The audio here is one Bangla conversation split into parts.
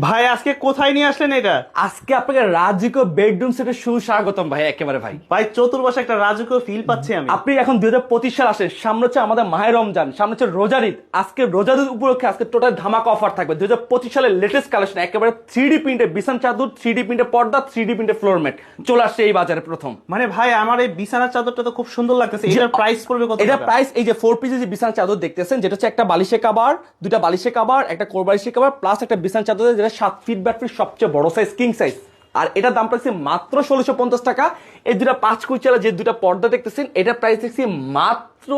ভাই আজকে কোথায় নিয়ে আসলেন এটা? আজকে আপনাকে রাজকীয় বেডরুম সেটের সুস্বাগতম ভাই, একেবারে ভাই। ভাই চতুর্পাশে একটা রাজকীয় ফিল পাচ্ছি আমি। আপনি এখন 2025 সাল আসেন, সামনে হচ্ছে আমাদের মাহে রমজান, সামনে হচ্ছে রোজার ঈদ। আজকে রোজার ঈদ উপলক্ষে আজকে টোটাল ধামাকা অফার থাকবে। 2025 সালের লেটেস্ট কালেকশন, একেবারে 3D প্রিন্টে বিছানা চাদর, 3D প্রিন্টে পর্দা, 3D প্রিন্টে ফ্লোর ম্যাট চলে আসছে এই বাজারে প্রথম। মানে ভাই আমার এই বিছানার চাদরটা তো খুব সুন্দর লাগতেছে। এটার প্রাইস পড়বে কত? এটা প্রাইস এই যে 4 পিসের যে বিছানা চাদর দেখতেছেন, যেটা হচ্ছে একটা বালিশে কভার, দুটা বালিশে কভার, একটা কোর বালিশে কভার প্লাস একটা বিছানা চাদর, যেটা 7 ফিট বাই ফিট সবচেয়ে বড় সাইজ কিং সাইজ। আর এটার দাম পাচ্ছি মাত্র 1650 টাকা। এই দুটা 5 কুচিয়ালা যে দুটা পর্দা দেখতেছেন, এটার প্রাইস দেখছি মাত্র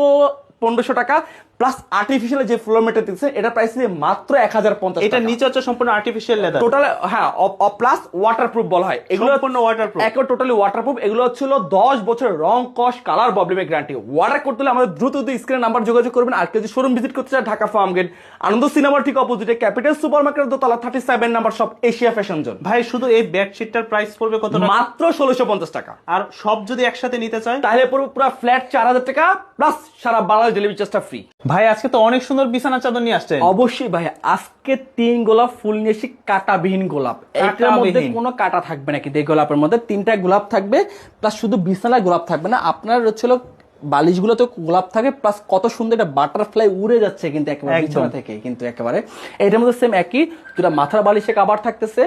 1500 টাকা। প্লাস আর্টিফিশিয়াল যে ফ্লোর ম্যাট দেখতেছেন, এটা প্রাইস মাত্র 1050 টাকা। এটা নিচে হচ্ছে সম্পূর্ণ আর্টিফিশিয়াল লেদার টোটাল, হ্যাঁ, প্লাস ওয়াটারপ্রুফ বলা হয় এগুলো, সম্পূর্ণ ওয়াটারপ্রুফ, একবার টোটালি ওয়াটারপ্রুফ। এগুলো হচ্ছিল 10 বছর রং কস কালার প্রবলেমের গ্যারান্টি। অর্ডার করতে হলে আমাদের দ্রুত স্ক্রিনে নাম্বার যোগাযোগ করবেন। আর যদি শোরুম ভিজিট করতে চান, ঢাকা ফার্ম গেট, আনন্দ সিনেমার ঠিক অপোজিটে ক্যাপিটাল সুপার মার্কেট দোতলা 37 number shop, Asia fashion zone. ভাই শুধু এই বেডশিটটার প্রাইস পড়বে কত টাকা? মাত্র 1650 টাকা। আর সব যদি একসাথে নিতে চায় তাহলে পুরো ফ্ল্যাট 4000 টাকা প্লাস সারা বাংলাদেশ ডেলিভারি চার্জটা ফ্রি। ভাই আজকে তো অনেক সুন্দর বিছানা চাদর নিয়ে আসছেন। অবশ্যই ভাই, আজকে 3 গোলাপ ফুল নিয়ে এসে কাটাবিহীন গোলাপ। এটার মধ্যে কোনো কাটা থাকবে না, কিন্তু এই গোলাপের মধ্যে 3টা গোলাপ থাকবে, প্লাস শুধু বিছানায় গোলাপ থাকবে না, আপনার হচ্ছিল বালিশগুলো তো গোলাপ থাকে, প্লাস কত সুন্দর একটা বাটারফ্লাই উড়ে যাচ্ছে কিন্তু একেবারে বিছানা থেকে। কিন্তু একেবারে এটার মধ্যে সেম একই দুটা মাথার বালিশে কভার থাকতেছে,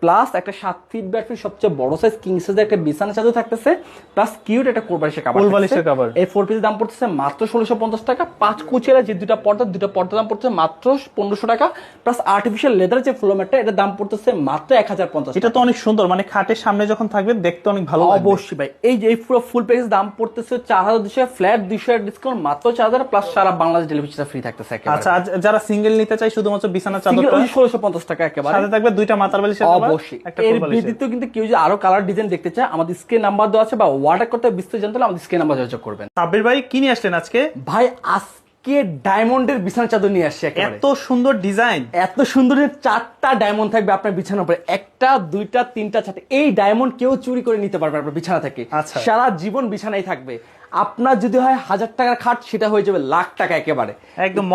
প্লাস একটা 7 ফিট বাই ফিট সবচেয়ে বড় সাইজ কিং সাইজের একটা বিছানা চাদর থাকতেছে, প্লাস কিউট একটা কোর বালিশের কভার। এই 4 পিসের দাম পড়তেছে মাত্র 1650 টাকা। 5 কুচিয়ালা যে দুটা পর্দার দাম পড়তেছে মাত্র 1500 টাকা, প্লাস আর্টিফিশিয়াল লেদার যে ফ্লোর ম্যাটটা, এটার দাম পড়তেছে মাত্র 1050। এটা তো অনেক সুন্দর, মানে খাটের সামনে যখন থাকবে দেখতে অনেক ভালো লাগবে। অবশ্যই ভাই, এই যে পুরো ফুল প্যাকেজ দাম পড়তেছে 4200, ফ্ল্যাট 200 ডিসকাউন্ট মাত্র 4000, প্লাস সারা বাংলাদেশ ডেলিভারি চার্জ ফ্রি থাকতেছে। আচ্ছা, যারা সিঙ্গেল নিতে চায় শুধুমাত্র বিছানা চাদরটা 1650 টাকা একেবারে, সাথে থাকবে দুইটা মাথার বালিশের কভার। অবশ্যই। এর ব্যতীত কিন্তু কেউ যদি আরো কালার ডিজাইন দেখতে চায়, আমাদের স্ক্রিন নাম্বার দেওয়া আছে, বা অর্ডার করতে বিস্তারিত জানতে হলে আমাদের স্ক্রিন নাম্বার যোগাযোগ করবেন। সাব্বির ভাই কি নিয়ে আসলেন আজকে? ভাই আজকে ডায়মন্ডের বিছানা চাদর নিয়ে আসছে। এত সুন্দর ডিজাইন, এত সুন্দর, 4টা ডায়মন্ড থাকবে আপনার বিছানার উপরে, 1টা 2টা 3টা 4টা। এই ডায়মন্ড কেউ চুরি করে নিতে পারবে আপনার বিছানা থেকে। আচ্ছা, সারা জীবন বিছানায় থাকবে। আপনার যদি হয় 1000 টাকার খাট, সেটা হয়ে যাবে লাখ টাকা একেবারে। একদম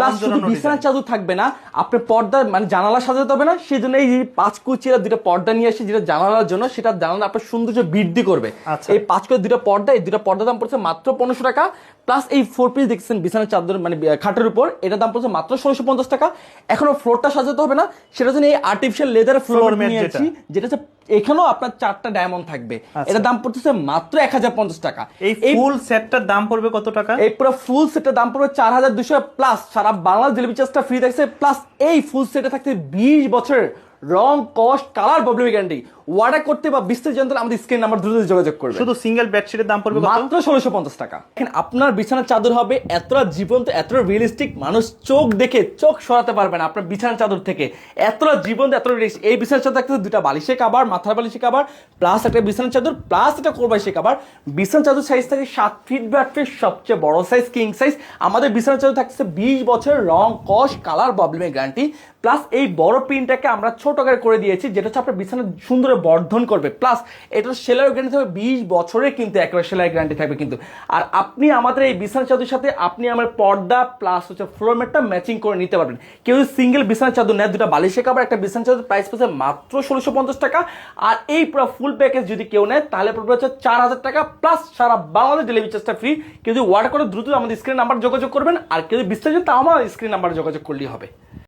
বিছানার চাদর থাকবে না, আপনার পর্দা মানে জানালা সাজাতে হবে না, সেই জন্য এই 5 কুচিরা দুটো পর্দা নিয়ে আসে, যেটা জানালার জন্য, সেটা জানালা আপনার সৌন্দর্য বৃদ্ধি করবে। এই 5 করে দুটো পর্দা, এই দুটো পর্দার দাম পড়ছে মাত্র 1500 টাকা। প্লাস এই 4 পিস দেখছেন বিছানার চাদর মানে খাটের উপর, এটার দাম পড়ছে মাত্র 1650 টাকা। এখনো ফ্লোরটা সাজাতে হবে না, সেটার জন্য এই আর্টিফিশিয়াল লেদার ফ্লোর নিয়েছি, যেটা হচ্ছে এখানেও আপনার 4টা ডায়মন্ড থাকবে। এটার দাম পড়তেছে মাত্র 1050 টাকা। এই ফুল সেটটার দাম পড়বে কত টাকা? এই পুরো ফুল সেটের দাম পড়বে 4200, প্লাস সারা বাংলাদেশ ডেলিভারি চার্জটা ফ্রি থাকছে। প্লাস এই ফুল সেটে থাকছে 20 বছরের রং cost colour problem guarantee. Order করতে বা বিস্তারিত জানতে আমাদের স্ক্রিন নাম্বার দ্রুত যোগাযোগ করবেন। শুধু সিঙ্গেল বেডশিটের দাম পড়বে মাত্র 1650 টাকা। এখন আপনার বিছানার চাদর হবে এতটা জীবন্ত, এতটা রিয়েলিস্টিক, মানুষ চোখ দেখে চোখ সরাতে পারবে না আপনার বিছানার চাদর থেকে। এতটা জীবন্ত, এতটা রিয়েলিস্টিক। এই বিছানার চাদর থাকতে দুটা বালিশের কভার, মাথার বালিশের কভার, প্লাস একটা বিছানার চাদর, প্লাস একটা কোর বালিশের কভার। বিছানার চাদর সাইজ থাকে 7 ফিট বাই 8 ফিট সবচেয়ে বড় সাইজ কিং সাইজ। আমাদের বিছানার চাদর থাকছে 20 বছরের রং কস কালার প্রবলেমের গ্যারান্টি। প্লাস এই বড় প্রিন্টটাকে আমরা ছোট আকারে করে দিয়েছি, যেটা হচ্ছে আপনার বিছানা সুন্দর বর্ধন করবে। প্লাস এটা সেলাই গ্যারান্টি থাকবে 20 বছরের, কিন্তু একেবারে সেলাই গ্যারান্টি থাকবে কিন্তু। আর আপনি আমাদের এই বিছানা চাদরের সাথে আপনি আমার পর্দা প্লাস হচ্ছে ফ্লোর ম্যাটটা ম্যাচিং করে নিতে পারবেন। কেউ যদি সিঙ্গেল বিছানা চাদর নেয়, দুটা বালিশের কভার, একটা বিছানা চাদর, প্রাইস পড়ছে মাত্র 1650 টাকা। আর এই পুরো ফুল প্যাকেজ যদি কেউ নেয়, তাহলে পড়বে হচ্ছে 4000 টাকা, প্লাস সারা বাংলাদেশ ডেলিভারি চার্জটা ফ্রি। কেউ যদি অর্ডার করে দ্রুত আমাদের স্ক্রিন নাম্বার যোগাযোগ করবেন, আর কেউ যদি বিস্তারিত তাও আমার স্ক্রিন নাম্বার যোগাযোগ করলেই হবে।